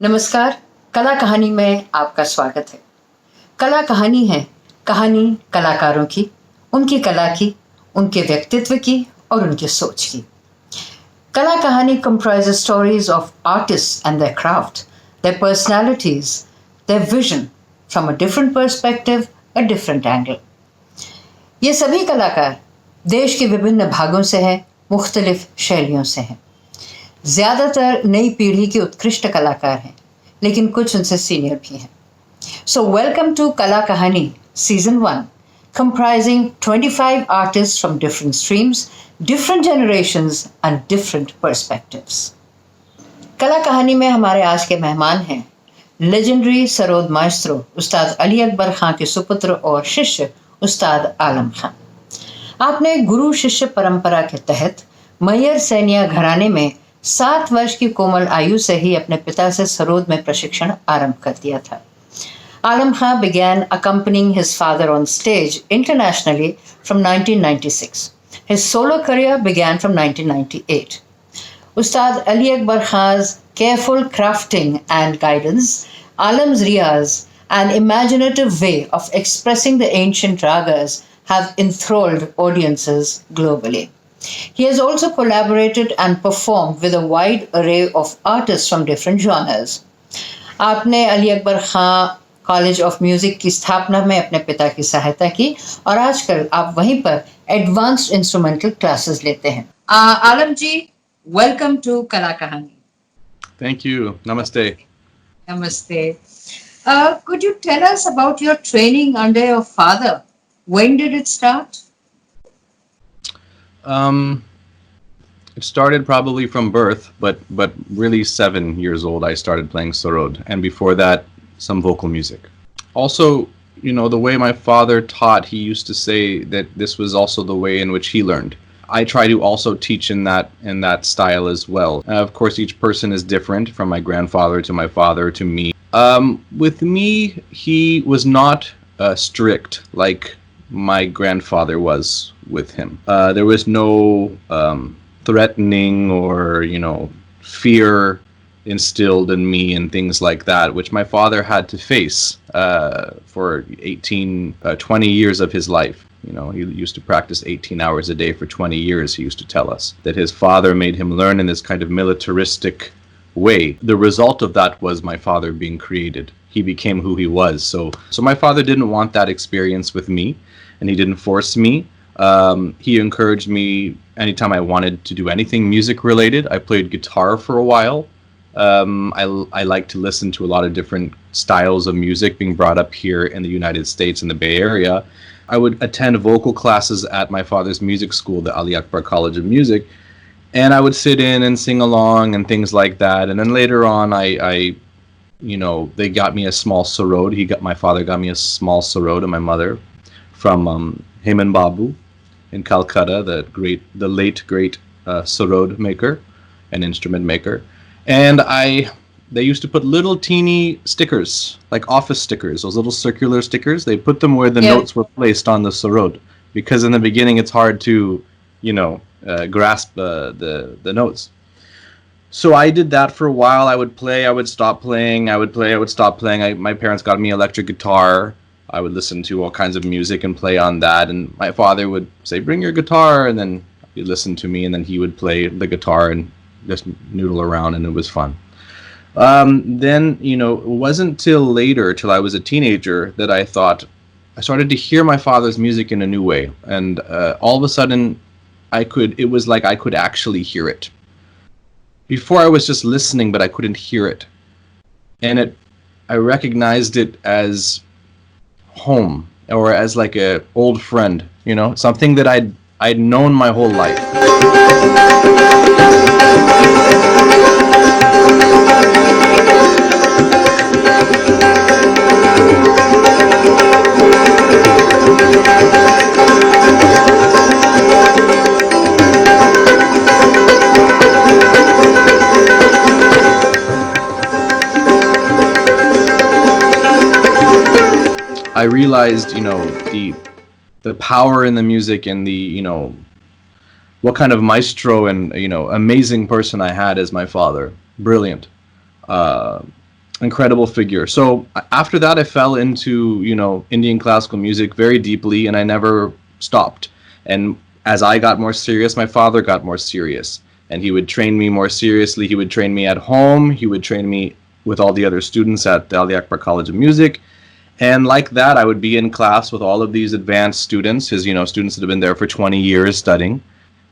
नमस्कार, कला कहानी में आपका स्वागत है। कला कहानी है कहानी कलाकारों की, उनकी कला की, उनके व्यक्तित्व की और उनकी सोच की। कला कहानी comprises stories of artists and their craft, their personalities, their vision from a different perspective, a different angle. ये सभी कलाकार देश के विभिन्न भागों से हैं, मुख्तलिफ शैलियों से हैं। ज़्यादातर नई पीढ़ी के उत्कृष्ट कलाकार हैं, लेकिन कुछ उनसे सीनियर भी हैं। So welcome to कला कहानी Season 1, comprising 25 artists from different streams, different generations and different perspectives. कला कहानी में हमारे आज के मेहमान हैं लेजेंडरी सरोद माइस्ट्रो उस्ताद अली अकबर खां के सुपुत्र और शिष्य उस्ताद आलम खां। आपने गुरु शिष्य परंपरा के तहत मैहर सैनिया घराने में 7 वर्ष की कोमल आयु से ही अपने पिता से सरोद में प्रशिक्षण आरंभ कर दिया था। आलम खां began accompanying his father on stage internationally from 1996. His solo career began from 1998. Ustad Ali Akbar Khan's careful crafting and guidance, Alam's riyaz, and imaginative way of expressing the ancient ragas have enthralled audiences globally. He has also collaborated and performed with a wide array of artists from different genres. आपने अली अकबर खां college of music की स्थापना में अपने पिता की सहायता की और आजकल आप वहीं पर एडवांस्ड इंस्ट्रूमेंटल क्लासेस लेते हैं। आलम जी, वेलकम टू कला कहानी। Thank you. Namaste. Namaste. Could you tell us about your training under your father? When did it start? It started probably from birth, but really 7 years old I started playing Sarod, and before that some vocal music. Also, the way my father taught, he used to say that this was also the way in which he learned. I try to also teach in that style as well. Of course, each person is different, from my grandfather to my father to me. With me, he was not strict like my grandfather was with him. There was no threatening or fear instilled in me and things like that, which my father had to face for 20 years of his life. He used to practice 18 hours a day for 20 years. He used to tell us that his father made him learn in this kind of militaristic way. The result of that was my father being created. He became who he was. So my father didn't want that experience with me, and he didn't force me. He encouraged me anytime I wanted to do anything music related. I played guitar for a while. I like to listen to a lot of different styles of music being brought up here in the United States in the Bay Area. I would attend vocal classes at my father's music school, the Ali Akbar College of Music, and I would sit in and sing along and things like that. And then later on, they got me a small sarod. My father got me a small sarod, and my mother, from Heyman Babu in Calcutta, the late great sarod maker and instrument maker. And they used to put little teeny stickers, like office stickers, those little circular stickers. They put them where the notes were placed on the sarod, because in the beginning it's hard to, grasp the notes. So I did that for a while. I would play, I would stop playing, I would play, I would stop playing. My parents got me electric guitar. I would listen to all kinds of music and play on that. And my father would say, "Bring your guitar," and then he'd listen to me, and then he would play the guitar and just noodle around, and it was fun. Then, it wasn't till later, till I was a teenager, that I started to hear my father's music in a new way. And all of a sudden, it was like I could actually hear it. Before I was just listening, but I couldn't hear it. And I recognized it as home, or as like a old friend, something that I'd known my whole life. I realized, the power in the music, and what kind of maestro and amazing person I had as my father. Brilliant. incredible figure. So after that, I fell into, Indian classical music very deeply, and I never stopped. And as I got more serious, my father got more serious, and he would train me more seriously. He would train me at home. He would train me with all the other students at the Ali Akbar College of Music. And like that, I would be in class with all of these advanced students, his, students that have been there for 20 years studying.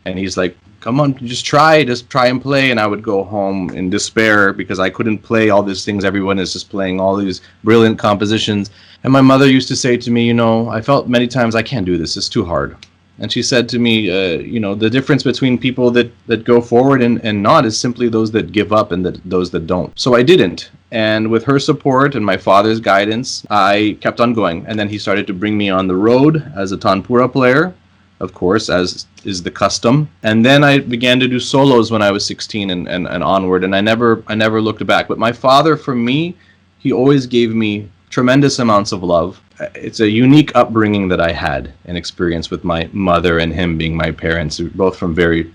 And he's like, come on, just try and play. And I would go home in despair because I couldn't play all these things. Everyone is just playing all these brilliant compositions. And my mother used to say to me, I felt many times I can't do this. It's too hard. And she said to me, the difference between people that go forward and not is simply those that give up and those that don't. So I didn't. And with her support and my father's guidance, I kept on going. And then he started to bring me on the road as a tanpura player, of course, as is the custom. And then I began to do solos when I was 16 and onward. And I never looked back. But my father, for me, he always gave me tremendous amounts of love. It's a unique upbringing that I had, an experience with my mother and him being my parents, both from very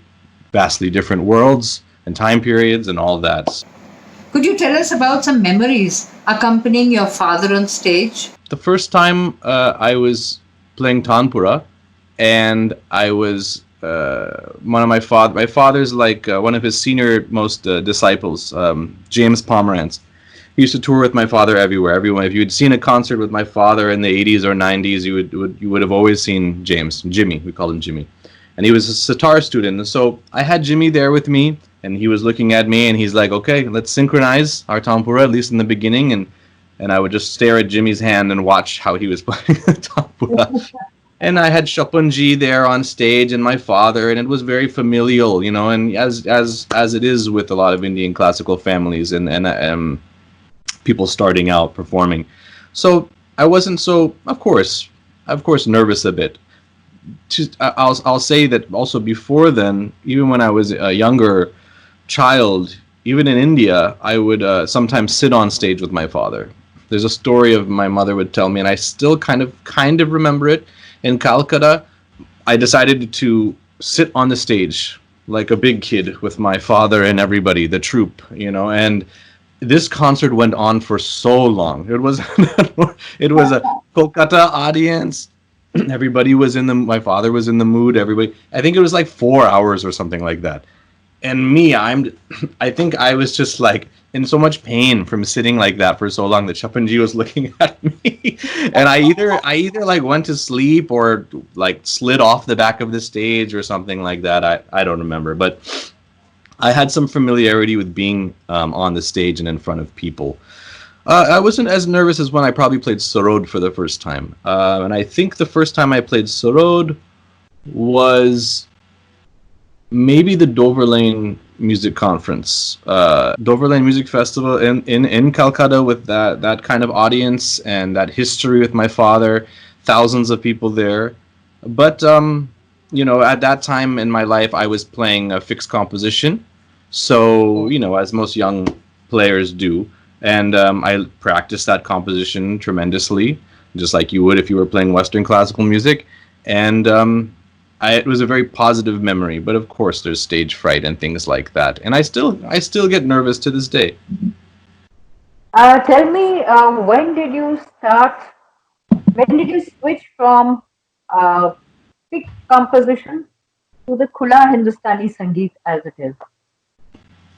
vastly different worlds and time periods and all that. Could you tell us about some memories accompanying your father on stage? The first time I was playing tanpura, and I was one of my father's like one of his senior most disciples, James Pomerantz. He used to tour with my father everywhere. Everyone, if you had seen a concert with my father in the 80s or 90s, you would have always seen Jimmy. We called him Jimmy, and he was a sitar student. And so I had Jimmy there with me, and he was looking at me, and he's like, "Okay, let's synchronize our tanpura, at least in the beginning." And I would just stare at Jimmy's hand and watch how he was playing the tanpura. And I had Shapunji there on stage and my father, and it was very familial, and as it is with a lot of Indian classical families and people starting out performing. So I wasn't so, of course, nervous a bit. I'll say that also before then, even when I was a younger child, even in India, I would sometimes sit on stage with my father. There's a story of my mother would tell me, and I still kind of remember it. In Calcutta, I decided to sit on the stage like a big kid with my father and everybody, the troupe, and this concert went on for so long. It was a Kolkata audience. Everybody was my father was in the mood. Everybody, I think it was like 4 hours or something like that. And me, I think I was just like in so much pain from sitting like that for so long that Shapunji was looking at me. And I either like went to sleep or like slid off the back of the stage or something like that. I don't remember, but I had some familiarity with being on the stage and in front of people. I wasn't as nervous as when I probably played Sarod for the first time. And I think the first time I played Sarod was maybe the Dover Lane Music Conference, Dover Lane Music Festival in Calcutta, with that kind of audience and that history with my father, thousands of people there. But at that time in my life, I was playing a fixed composition, so as most young players do, and I practiced that composition tremendously, just like you would if you were playing Western classical music, and it was a very positive memory, but of course there's stage fright and things like that, and I still get nervous to this day. Tell me, when did you switch from fixed composition to the Khula Hindustani Sangeet as it is?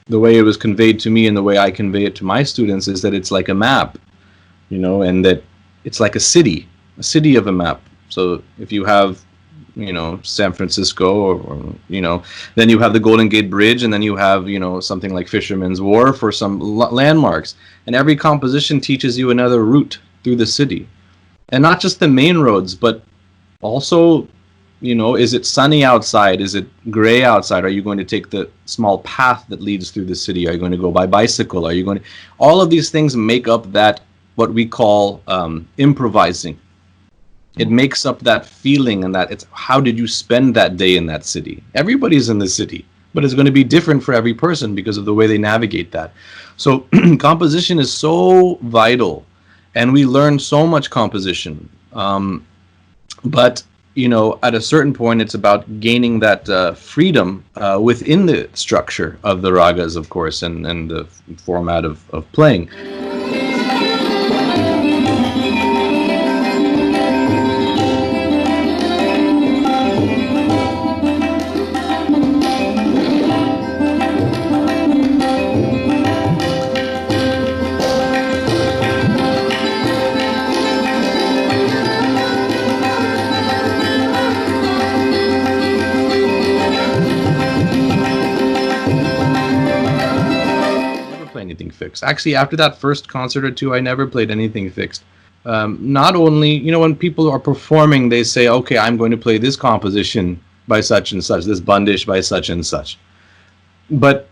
The way it was conveyed to me and the way I convey it to my students is that it's like a map, and that it's like a city of a map. So if you have San Francisco, or then you have the Golden Gate Bridge, and then you have, something like Fisherman's Wharf or some landmarks. And every composition teaches you another route through the city. And not just the main roads, but also, is it sunny outside? Is it gray outside? Are you going to take the small path that leads through the city? Are you going to go by bicycle? All of these things make up that, what we call improvising. It makes up that feeling, and that it's how did you spend that day in that city? Everybody's in the city, but it's going to be different for every person because of the way they navigate that. So composition is so vital, and we learn so much composition. But at a certain point, it's about gaining that freedom within the structure of the ragas, of course, and the format of playing. fixed. Actually, after that first concert or two, I never played anything fixed. Not only, when people are performing, they say, okay, I'm going to play this composition by such and such, this bandish by such and such. But,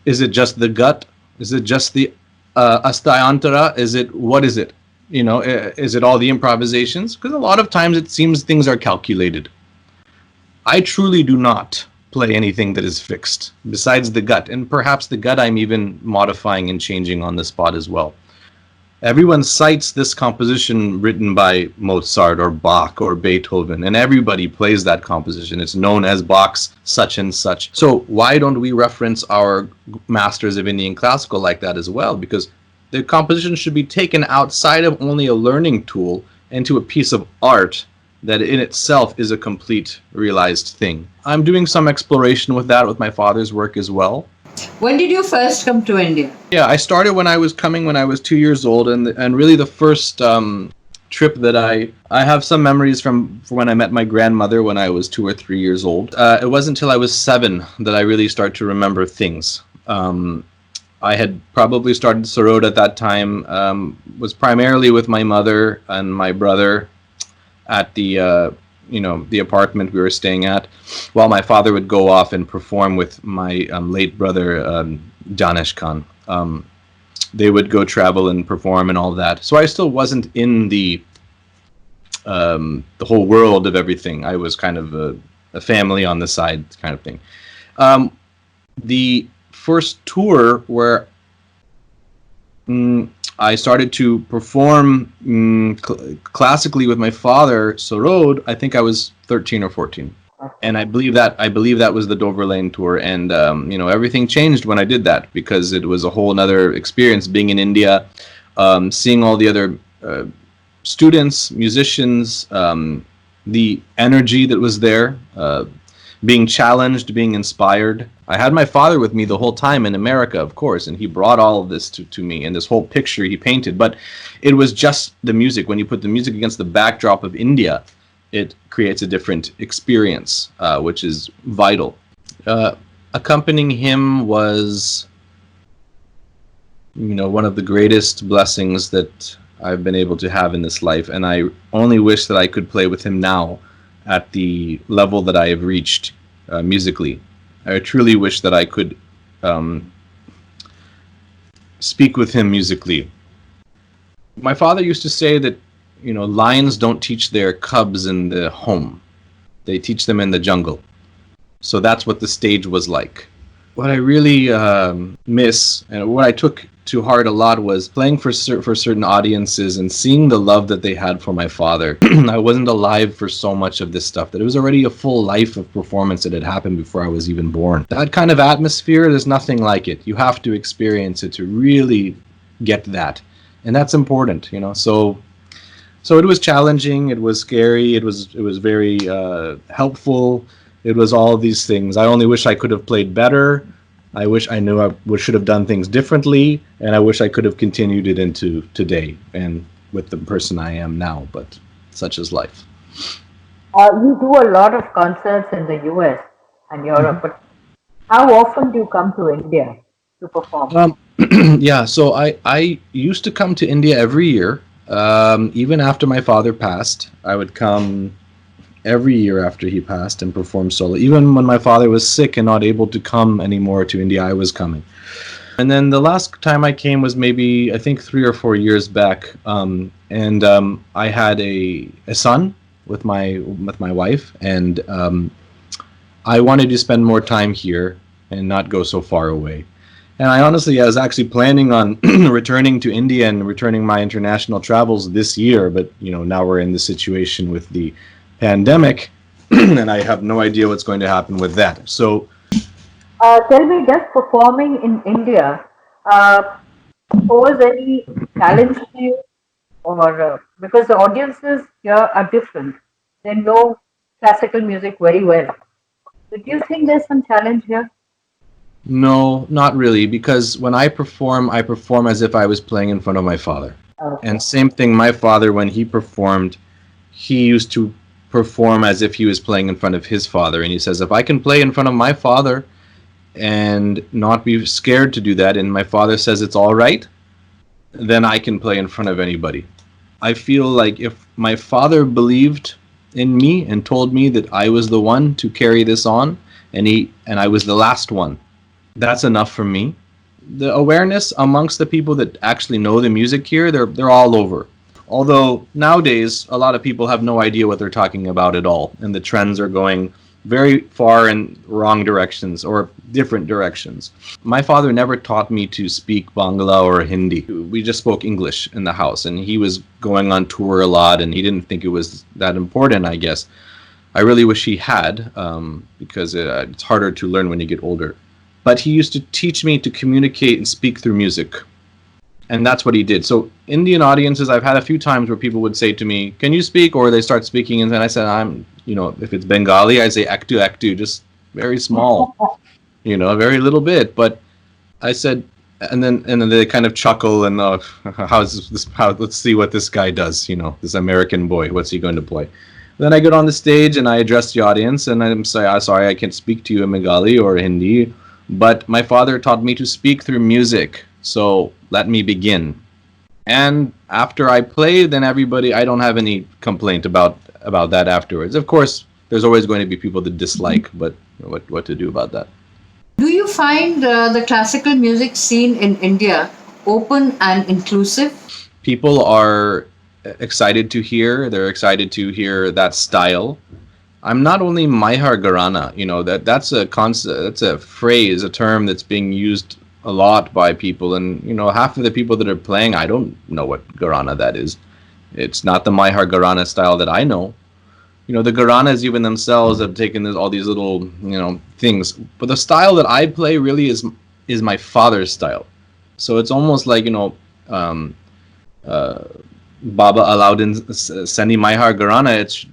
is it just the gut? Is it just the astayantara? What is it? Is it all the improvisations? Because a lot of times it seems things are calculated. I truly do not play anything that is fixed, besides the gut. And perhaps the gut I'm even modifying and changing on the spot as well. Everyone cites this composition written by Mozart or Bach or Beethoven, and everybody plays that composition. It's known as Bach's such and such. So why don't we reference our masters of Indian classical like that as well? Because the composition should be taken outside of only a learning tool into a piece of art that in itself is a complete realized thing. I'm doing some exploration with that with my father's work as well. When did you first come to India? Yeah, I started when I was 2 years old, and really the first trip that I have some memories from when I met my grandmother when I was 2 or 3 years old. It wasn't until I was 7 that I really start to remember things. I had probably started Sarod at that time, was primarily with my mother and my brother at the the apartment we were staying at, while my father would go off and perform with my late brother, Danesh Khan. They would go travel and perform and all that. So I still wasn't in the whole world of everything. I was kind of a family on the side kind of thing. The first tour where I started to perform classically with my father, Sarod, I think I was 13 or 14. And I believe that was the Dover Lane tour. And, everything changed when I did that, because it was a whole other experience being in India, seeing all the other students, musicians, the energy that was there, being challenged, being inspired. I had my father with me the whole time in America, of course, and he brought all of this to me, and this whole picture he painted. But it was just the music. When you put the music against the backdrop of India, it creates a different experience, which is vital. Accompanying him was, one of the greatest blessings that I've been able to have in this life, and I only wish that I could play with him now at the level that I have reached musically. I truly wish that I could speak with him musically. My father used to say that, lions don't teach their cubs in the home. They teach them in the jungle. So that's what the stage was like. What I really miss, and what I took to heart a lot, was playing for certain audiences and seeing the love that they had for my father. I wasn't alive for so much of this stuff, that it was already a full life of performance that had happened before I was even born. That kind of atmosphere, there's nothing like it. You have to experience it to really get that. And that's important, So it was challenging, it was scary, it was very helpful. It was all these things. I only wish I could have played better. I wish I knew I should have done things differently, and I wish I could have continued it into today and with the person I am now, but such is life. You do a lot of concerts in the US and Europe, but how often do you come to India to perform? Yeah, so I used to come to India every year. Even after my father passed, I would come every year after he passed and perform solo. Even when my father was sick and not able to come anymore to India, I was coming. And then the last time I came was maybe, I think, 3 or 4 years back. And I had a son with my wife, and I wanted to spend more time here and not go so far away. And I was actually planning on returning to India and returning my international travels this year, but now we're in the situation with the pandemic, and I have no idea what's going to happen with that. So, tell me, does performing in India pose any challenge to you, or because the audiences here are different, they know classical music very well. So do you think there's some challenge here? no, not really, because when I perform as if I was playing in front of my father. Okay. And same thing, my father, when he performed, he used to perform as if he was playing in front of his father. And he says, if I can play in front of my father, and not be scared to do that. And my father says it's all right, then I can play in front of anybody. I feel like if my father believed in me and told me that I was the one to carry this on, and I was the last one, that's enough for me. The awareness amongst the people that actually know the music here, they're all over. Although nowadays a lot of people have no idea what they're talking about at all, and the trends are going very far in wrong directions or different directions. My father never taught me to speak Bangla or Hindi. We just spoke English in the house, and he was going on tour a lot, and he didn't think it was that important, I guess. I really wish he had, because it's harder to learn when you get older. But he used to teach me to communicate and speak through music. And that's what he did. So Indian audiences, I've had a few times where people would say to me, "Can you speak?" Or they start speaking, and then I said, if it's Bengali, I say aktu, just very small, very little bit. But I said, and then they kind of chuckle and how's this? Let's see what this guy does. This American boy, what's he going to play? Then I get on the stage and I address the audience and I'm sorry, I can't speak to you in Bengali or Hindi, but my father taught me to speak through music. So let me begin. And after I play, then I don't have any complaint about that afterwards. Of course, there's always going to be people that dislike, but what to do about that? Do you find the classical music scene in India open and inclusive? People are excited to hear. They're excited to hear that style. I'm not only Maihar Gharana, that's a concept, that's a phrase, a term that's being used a lot by people, and half of the people that are playing, I don't know what Gharana that is. It's not the Maihar Gharana style that I know. The Gharanas even themselves have taken all these little things, but the style that I play really is my father's style. So it's almost like Baba Alauddin Seni Maihar Gharana. It's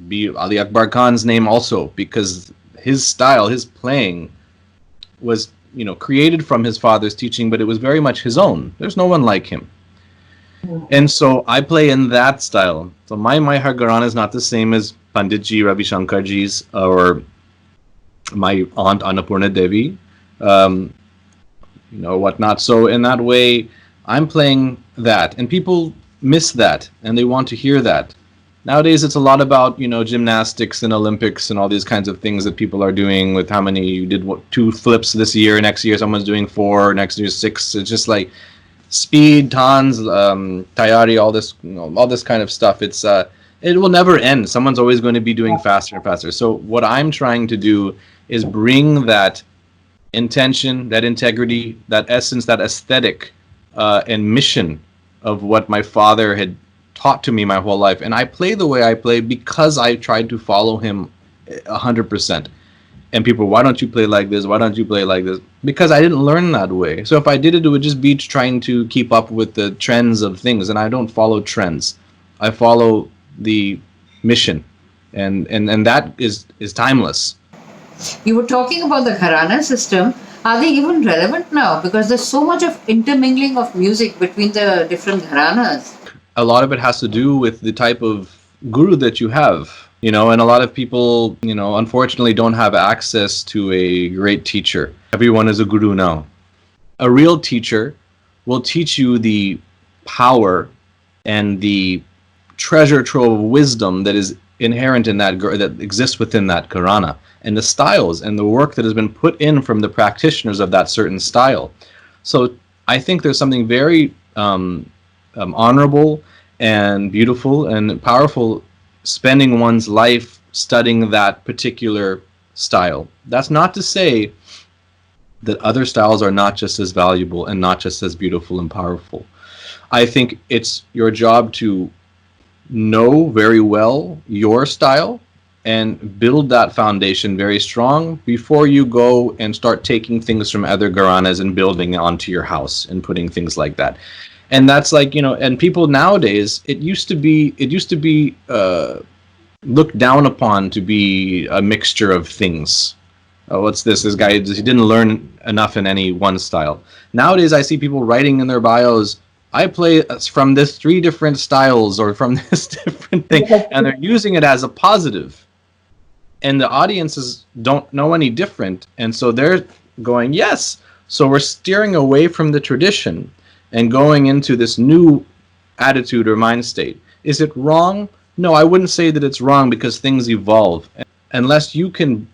be Ali Akbar Khan's name also, because his style, his playing was created from his father's teaching, but it was very much his own. There's no one like him. And so I play in that style. So my Maihar Gharana is not the same as Panditji Ravi Shankarji's or my aunt Annapurna Devi, whatnot. So in that way, I'm playing that, and people miss that, and they want to hear that. Nowadays, it's a lot about gymnastics and Olympics and all these kinds of things that people are doing. With how many you did 2 flips this year, next year someone's doing 4, next year 6. It's just like speed, tons, tayari, all this kind of stuff. It will never end. Someone's always going to be doing faster and faster. So what I'm trying to do is bring that intention, that integrity, that essence, that aesthetic, and mission of what my father had taught to me my whole life. And I play the way I play because I tried to follow him 100%. And people, why don't you play like this? Why don't you play like this? Because I didn't learn that way. So if I did it, it would just be trying to keep up with the trends of things. And I don't follow trends. I follow the mission. And that is timeless. You were talking about the Gharana system. Are they even relevant now? Because there's so much of intermingling of music between the different Gharanas. A lot of it has to do with the type of guru that you have. And a lot of people, unfortunately don't have access to a great teacher. Everyone is a guru now. A real teacher will teach you the power and the treasure trove of wisdom that is inherent in that exists within that Gharana, and the styles and the work that has been put in from the practitioners of that certain style. So I think there's something very honorable and beautiful and powerful spending one's life studying that particular style. That's not to say that other styles are not just as valuable and not just as beautiful and powerful. I think it's your job to know very well your style and build that foundation very strong before you go and start taking things from other Gharanas and building onto your house and putting things like that. And that's like, and people nowadays, it used to be looked down upon to be a mixture of things. What's this? This guy, he didn't learn enough in any one style. Nowadays, I see people writing in their bios, I play from this 3 different styles or from this different thing, and they're using it as a positive. And the audiences don't know any different, and so they're going, yes. So we're steering away from the tradition and going into this new attitude or mind state. Is it wrong? No, I wouldn't say that it's wrong, because things evolve. Unless you can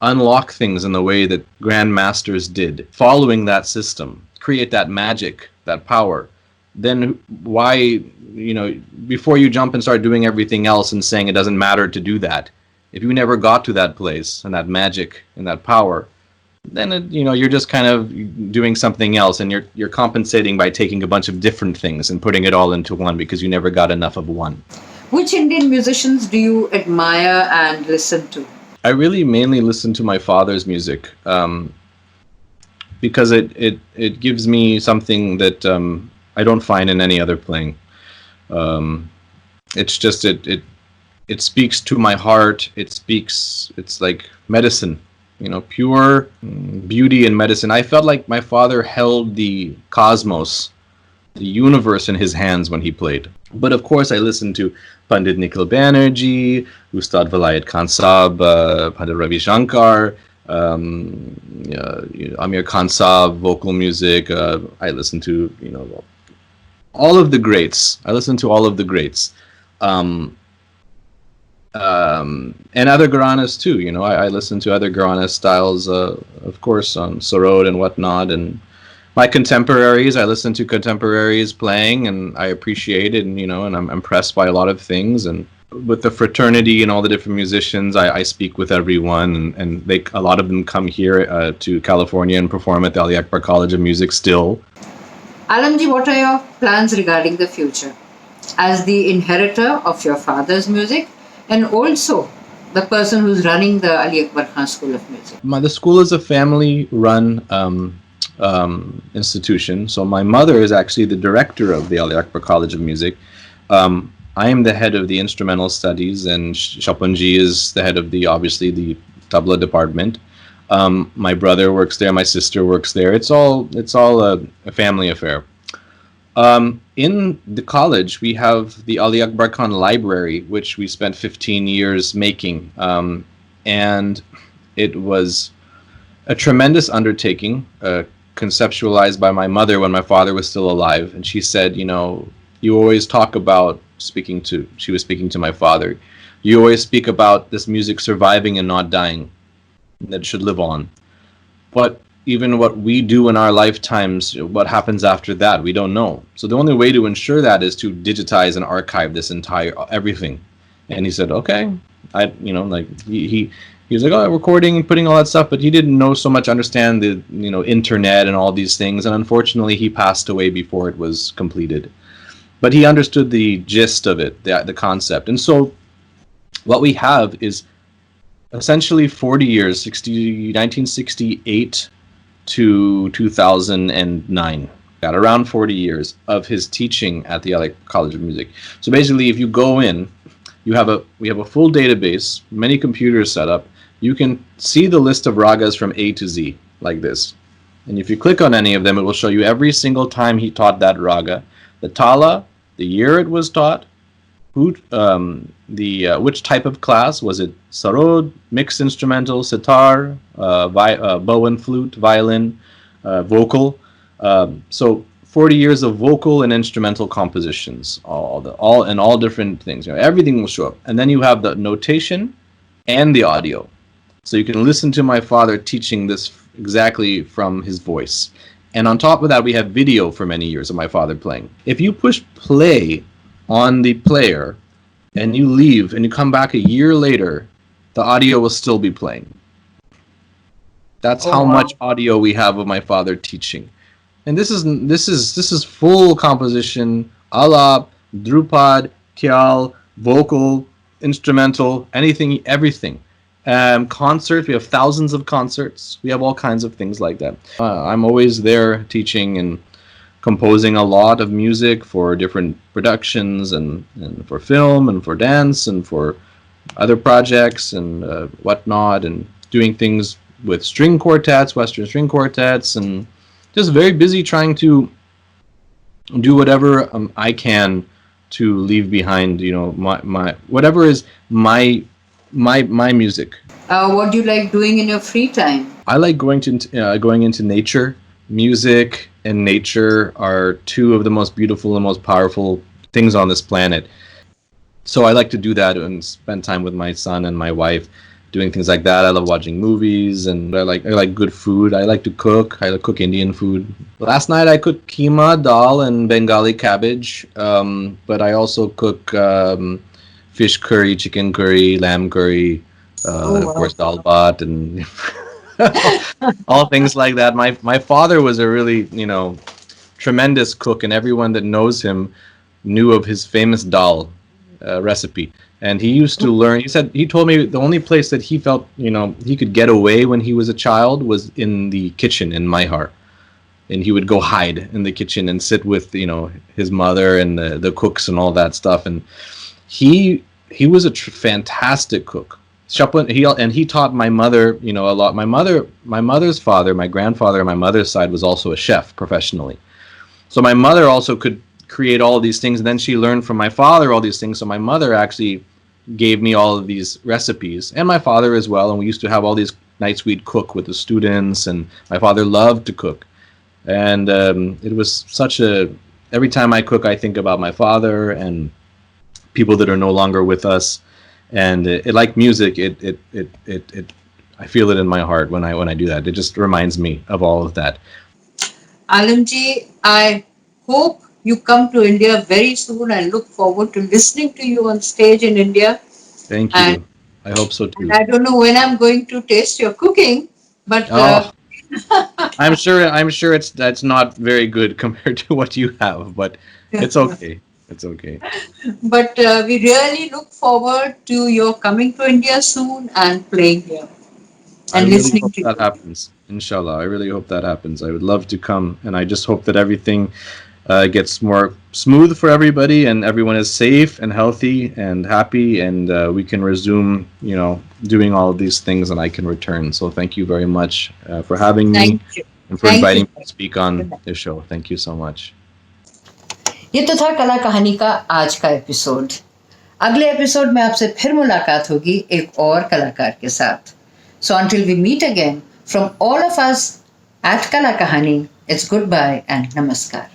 unlock things in the way that grandmasters did, following that system, create that magic, that power, then why, before you jump and start doing everything else and saying it doesn't matter to do that, if you never got to that place and that magic and that power, then you're just kind of doing something else, and you're compensating by taking a bunch of different things and putting it all into one, because you never got enough of one. Which Indian musicians do you admire and listen to? I really mainly listen to my father's music, because it gives me something that I don't find in any other playing. It's just it speaks to my heart. It's like medicine, pure beauty and medicine. I felt like my father held the cosmos, the universe in his hands when he played. But of course, I listened to Pandit Nikhil Banerjee, Ustad Vilayat Khan Saab, Pandit Ravi Shankar, Amir Khan Saab, vocal music. I listen to all of the greats. I listen to all of the greats, and other Gharanas too. I listen to other Gharana styles, of course, Sarod and whatnot, and my contemporaries. I listen to contemporaries playing, and I appreciate it, and I'm impressed by a lot of things. And with the fraternity and all the different musicians, I speak with everyone, and a lot of them come here to California and perform at the Ali Akbar College of Music still. Alamji, what are your plans regarding the future as the inheritor of your father's music, and also the person who's running the Ali Akbar Khan School of Music? The school is a family-run institution. So my mother is actually the director of the Ali Akbar College of Music. I am the head of the instrumental studies, and Shapunji is the head of the tabla department. My brother works there. My sister works there. It's all a family affair. In the college, we have the Ali Akbar Khan Library, which we spent 15 years making, and it was a tremendous undertaking, conceptualized by my mother when my father was still alive. And she said, you always talk about she was speaking to my father, you always speak about this music surviving and not dying, that it should live on. But even what we do in our lifetimes, what happens after that, we don't know. So the only way to ensure that is to digitize and archive this entire everything. And he said, okay. He was like, oh, recording and putting all that stuff, but he didn't know so much, understand the internet and all these things. And unfortunately, he passed away before it was completed. But he understood the gist of it, the concept. And so what we have is essentially 40 years, 1968 to 2009. Got around 40 years of his teaching at the LA College of Music. So basically, if you go in, we have a full database, many computers set up. You can see the list of ragas from A to Z, like this. And if you click on any of them, it will show you every single time he taught that raga, the tala, the year it was taught, which type of class. Was it sarod, mixed instrumental, sitar, bow and flute, violin, vocal. So 40 years of vocal and instrumental compositions, all different things. Everything will show up. And then you have the notation and the audio. So you can listen to my father teaching this exactly from his voice. And on top of that, we have video for many years of my father playing. If you push play on the player and you leave and you come back a year later, the audio will still be playing. That's how much audio we have of my father teaching. And this is full composition, alap, drupad, khyal, vocal, instrumental, everything. Concerts, we have thousands of concerts. We have all kinds of things like that. I'm always there teaching and composing a lot of music for different productions and for film and for dance and for other projects and whatnot, and doing things with string quartets, Western string quartets, and just very busy trying to do whatever I can to leave behind, my whatever is my music. What do you like doing in your free time? I like going into nature. Music and nature are two of the most beautiful and most powerful things on this planet. So I like to do that and spend time with my son and my wife, doing things like that. I love watching movies, and I like good food. I like to cook. I cook Indian food. Last night I cooked keema, dal, and Bengali cabbage. But I also cook fish curry, chicken curry, lamb curry, of course dal bhat, and all things like that. My father was a really tremendous cook, and everyone that knows him knew of his famous dal recipe. And he used to learn. He told me the only place that he felt he could get away when he was a child was in the kitchen in Maihar, and he would go hide in the kitchen and sit with his mother and the cooks and all that stuff. And he was a fantastic cook. He taught my mother a lot. My mother's father, my grandfather on my mother's side, was also a chef professionally. So my mother also could create all of these things, and then she learned from my father all these things. So my mother actually gave me all of these recipes, and my father as well, and we used to have all these nights we'd cook with the students, and my father loved to cook. And it was every time I cook I think about my father and people that are no longer with us. And it like music, it I feel it in my heart when I do that. It just reminds me of all of that. Alamji, I hope you come to India very soon. I look forward to listening to you on stage in India. Thank you. I hope so too. I don't know when I'm going to taste your cooking, but I'm sure that's not very good compared to what you have, but it's okay. It's okay. But we really look forward to your coming to India soon and playing here and listening hope to that happens. Inshallah, I really hope that happens. I would love to come, and I just hope that everything gets more smooth for everybody, and everyone is safe and healthy and happy, and we can resume, doing all of these things, and I can return. So thank you very much for having me and for inviting me to speak on this show. Thank you so much. ये तो था कला कहानी का आज का episode. अगले episode में आपसे फिर मुलाकात होगी एक और कलाकार के साथ। So until we meet again, from all of us at Kala Kahani, it's goodbye and namaskar.